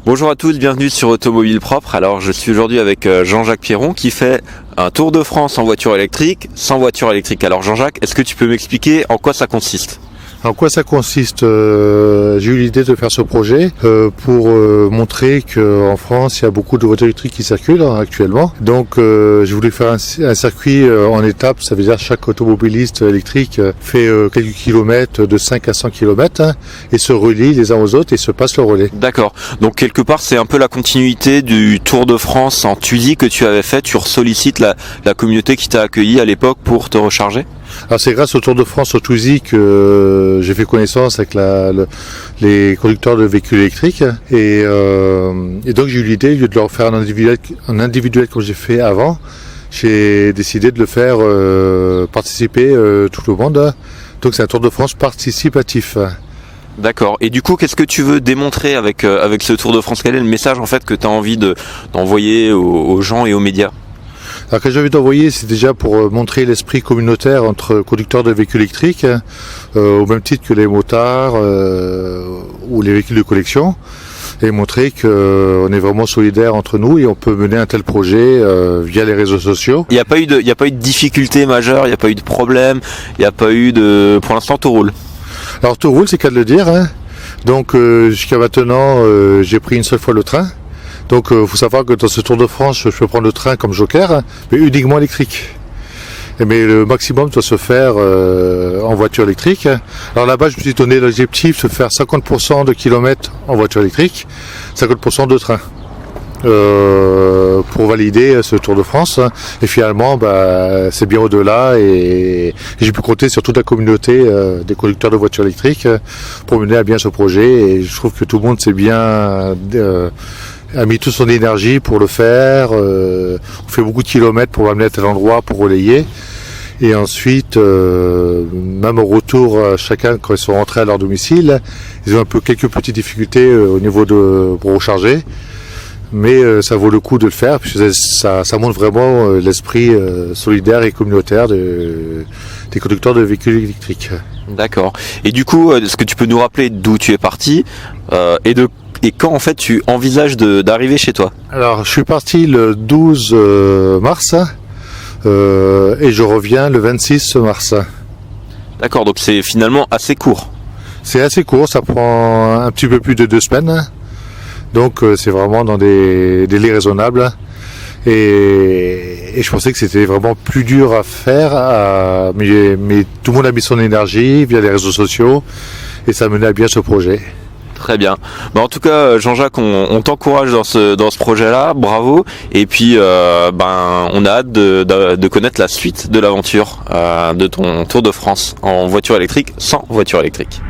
Bonjour à tous, bienvenue sur Automobile Propre. Alors je suis aujourd'hui avec Jean-Jacques Pierron qui fait un tour de France en voiture électrique, sans voiture électrique. Alors Jean-Jacques, est-ce que tu peux m'expliquer en quoi ça consiste ? En quoi ça consiste ? J'ai eu l'idée de faire ce projet pour montrer qu'en France, il y a beaucoup de voitures électriques qui circulent actuellement. Donc je voulais faire un circuit en étapes, ça veut dire chaque automobiliste électrique fait quelques kilomètres, de 5 à 100 kilomètres, et se relie les uns aux autres et se passe le relais. D'accord, donc quelque part c'est un peu la continuité du Tour de France en Tunisie que tu avais fait. Tu sollicites la communauté qui t'a accueilli à l'époque pour te recharger ? Alors c'est grâce au Tour de France au Tunisie que j'ai fait connaissance avec les conducteurs de véhicules électriques et donc j'ai eu l'idée, au lieu de leur faire un individuel comme j'ai fait avant, j'ai décidé de le faire participer tout le monde. Donc c'est un Tour de France participatif. D'accord. Et du coup, qu'est-ce que tu veux démontrer avec ce Tour de France ? Quel est le message en fait que tu as envie d'envoyer aux gens et aux médias ? Alors, que j'ai envie d'envoyer, c'est déjà pour montrer l'esprit communautaire entre conducteurs de véhicules électriques, au même titre que les motards ou les véhicules de collection, et montrer qu'on est vraiment solidaires entre nous et on peut mener un tel projet via les réseaux sociaux. Il n'y a pas eu de difficulté majeure, il n'y a pas eu de problème, il n'y a pas eu de... Pour l'instant, tout roule. Alors tout roule, c'est qu'à de le dire. Donc jusqu'à maintenant, j'ai pris une seule fois le train. Donc faut savoir que dans ce Tour de France, je peux prendre le train comme joker, mais uniquement électrique. Mais le maximum doit se faire en voiture électrique. Alors là-bas, je me suis donné l'objectif de faire 50% de kilomètres en voiture électrique, 50% de train. Pour valider ce Tour de France. Et finalement, c'est bien au-delà et j'ai pu compter sur toute la communauté des conducteurs de voitures électriques pour mener à bien ce projet. Et je trouve que tout le monde s'est bien... a mis toute son énergie pour le faire. On fait beaucoup de kilomètres pour amener à tel endroit pour relayer. Et ensuite, même au retour, chacun, quand ils sont rentrés à leur domicile, ils ont quelques petites difficultés au niveau pour recharger. Mais ça vaut le coup de le faire, puisque ça montre vraiment l'esprit solidaire et communautaire des conducteurs de véhicules électriques. D'accord. Et du coup, est-ce que tu peux nous rappeler d'où tu es parti et quand en fait tu envisages d'arriver chez toi ? Alors, je suis parti le 12 mars et je reviens le 26 mars. D'accord, donc c'est finalement assez court. C'est assez court, ça prend un petit peu plus de 2 semaines. Donc c'est vraiment dans des délais raisonnables. Et je pensais que c'était vraiment plus dur à faire, mais tout le monde a mis son énergie via les réseaux sociaux et ça menait à bien ce projet. Très bien. En tout cas, Jean-Jacques, on t'encourage dans ce projet-là, bravo. Et puis, on a hâte de connaître la suite de l'aventure de ton Tour de France en voiture électrique, sans voiture électrique.